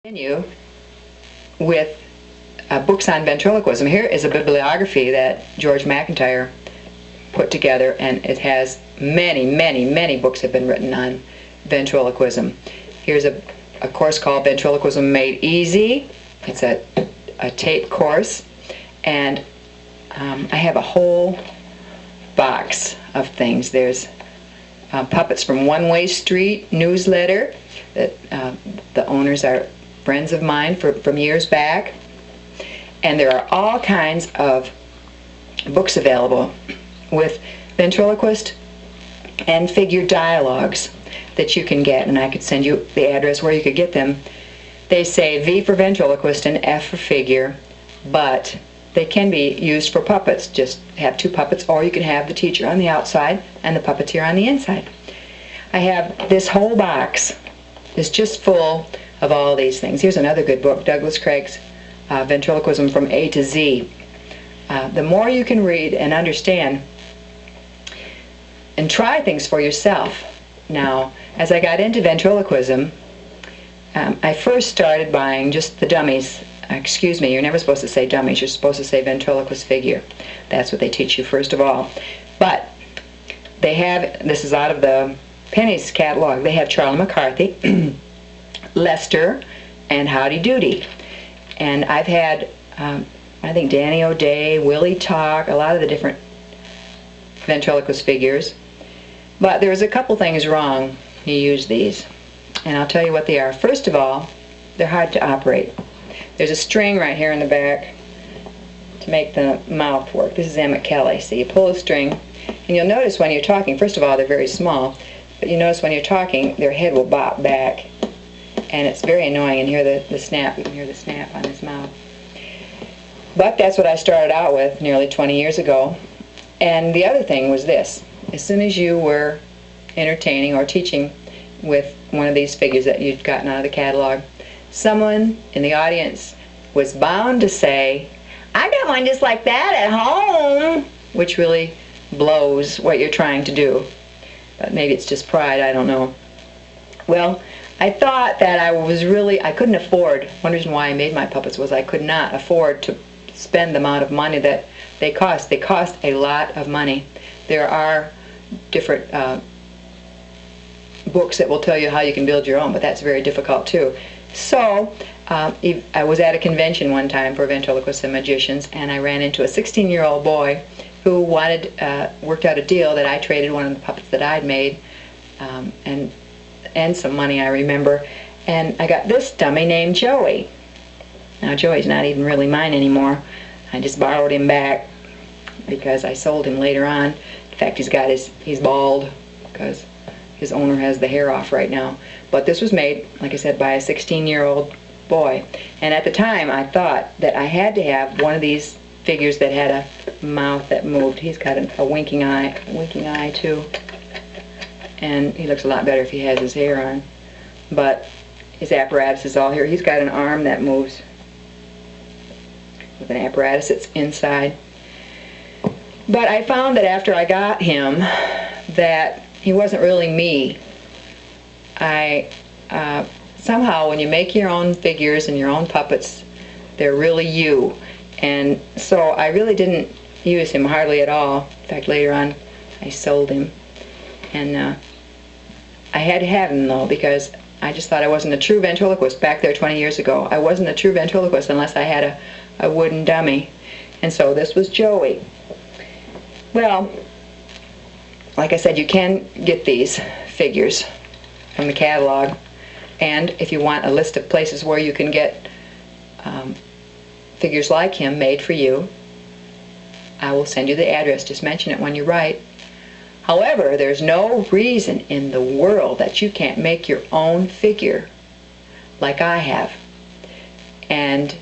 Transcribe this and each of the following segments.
Continue with books on ventriloquism. Here is a bibliography that George McIntyre put together, and it has many books have been written on ventriloquism. Here's a course called Ventriloquism Made Easy. It's a tape course, and I have a whole box of things. There's Puppets from One Way Street newsletter that the owners are friends of mine from years back, and there are all kinds of books available with ventriloquist and figure dialogues that you can get, and I could send you the address where you could get them. They say V for ventriloquist and F for figure, but they can be used for puppets. Just have two puppets, or you can have the teacher on the outside and the puppeteer on the inside. I have this whole box is just full of all these things. Here's another good book, Douglas Craig's Ventriloquism from A to Z. The more you can read and understand and try things for yourself. Now, as I got into ventriloquism, I first started buying just the dummies. Excuse me, you're never supposed to say dummies, you're supposed to say ventriloquist figure. That's what they teach you first of all. But they have, this is out of the Penny's catalog, they have Charlie McCarthy, Lester, and Howdy Doody. And I've had, I think, Danny O'Day, Willie Talk, a lot of the different ventriloquist figures. But there's a couple things wrong. You use these, and I'll tell you what they are. First of all, they're hard to operate. There's a string right here in the back to make the mouth work. This is Emmett Kelly. So you pull the string, and you'll notice when you're talking, first of all, they're very small, but you notice when you're talking, their head will bop back, and it's very annoying. And hear the snap. You can hear the snap on his mouth. But that's what I started out with nearly 20 years ago. And the other thing was this. As soon as you were entertaining or teaching with one of these figures that you'd gotten out of the catalog, someone in the audience was bound to say, "I got one just like that at home," which really blows what you're trying to do. But maybe it's just pride, I don't know. Well, I thought that I couldn't afford, one reason why I made my puppets was I could not afford to spend the amount of money that they cost. They cost a lot of money. There are different books that will tell you how you can build your own, but that's very difficult too. So I was at a convention one time for ventriloquists and magicians, and I ran into a 16-year-old boy who worked out a deal that I traded one of the puppets that I'd made and some money, I remember, and I got this dummy named Joey. Now Joey's not even really mine anymore. I just borrowed him back because I sold him later on. In fact, he's bald because his owner has the hair off right now. But this was made, like I said, by a 16-year-old boy. And at the time, I thought that I had to have one of these figures that had a mouth that moved. He's got a winking eye too. And he looks a lot better if he has his hair on. But his apparatus is all here. He's got an arm that moves with an apparatus that's inside. But I found that after I got him that he wasn't really me. Somehow when you make your own figures and your own puppets, they're really you. And so I really didn't use him hardly at all. In fact, later on I sold him. And I had to have him though, because I just thought I wasn't a true ventriloquist back there 20 years ago. I wasn't a true ventriloquist unless I had a wooden dummy. And so this was Joey. Well, like I said, you can get these figures from the catalog, and if you want a list of places where you can get figures like him made for you, I will send you the address. Just mention it when you write. However, there's no reason in the world that you can't make your own figure like I have. And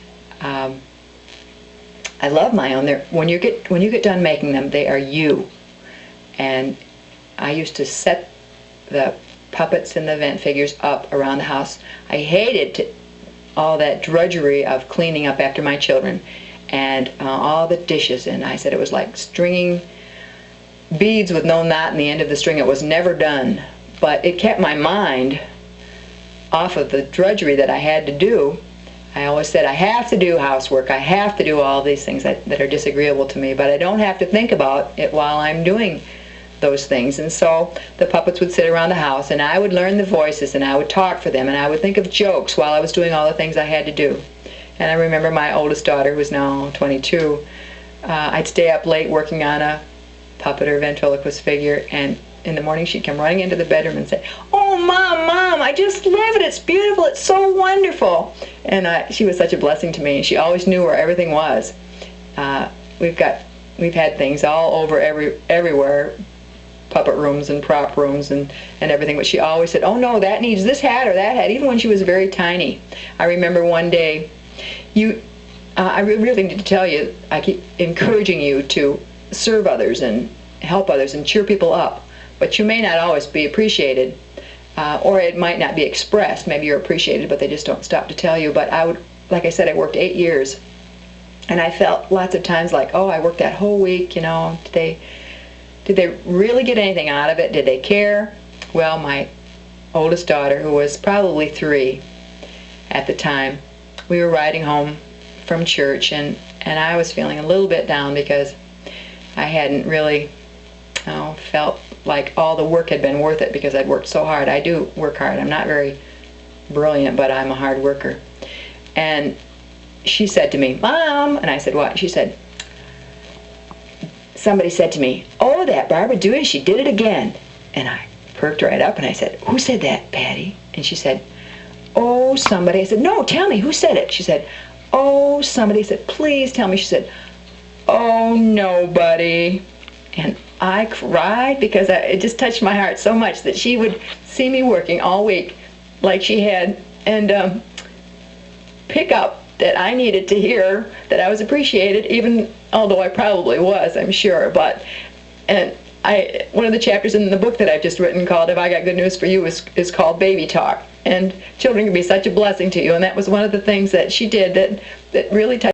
I love my own. When you get done making them, they are you. And I used to set the puppets and the vent figures up around the house. I hated all that drudgery of cleaning up after my children and all the dishes. And I said it was like stringing beads with no knot in the end of the string. It was never done. But it kept my mind off of the drudgery that I had to do. I always said, I have to do housework, I have to do all these things that are disagreeable to me, but I don't have to think about it while I'm doing those things. And so the puppets would sit around the house, and I would learn the voices, and I would talk for them, and I would think of jokes while I was doing all the things I had to do. And I remember my oldest daughter, who's now 22, I'd stay up late working on a puppet or ventriloquist figure, and in the morning she'd come running into the bedroom and say, "Oh, Mom, I just love it, it's beautiful, it's so wonderful." And she was such a blessing to me, and she always knew where everything was. We've had things all over everywhere, puppet rooms and prop rooms and everything, but she always said, "Oh no, that needs this hat or that hat," even when she was very tiny. I remember one day, I really need to tell you, I keep encouraging you to serve others and help others and cheer people up, but you may not always be appreciated, or it might not be expressed. Maybe you're appreciated, but they just don't stop to tell you. But like I said, I worked 8 years, and I felt lots of times like, oh, I worked that whole week, you know, did they really get anything out of it? Did they care? Well, my oldest daughter, who was probably 3 at the time, we were riding home from church, and I was feeling a little bit down because I hadn't really felt like all the work had been worth it, because I'd worked so hard. I do work hard. I'm not very brilliant, but I'm a hard worker. And she said to me, "Mom," and I said, "What?" She said, "Somebody said to me, 'Oh, that Barbara Dewey, she did it again.'" And I perked right up and I said, "Who said that, Patty?" And she said, "Oh, somebody." I said, "No, tell me, who said it?" She said, "Oh, somebody." I said, "Please tell me." She said, "Oh, nobody." And I cried because it just touched my heart so much that she would see me working all week like she had, and pick up that I needed to hear that I was appreciated, even although I probably was, I'm sure. One of the chapters in the book that I've just written called "Have I Got Good News for You" is called Baby Talk. And children can be such a blessing to you, and that was one of the things that she did that really touched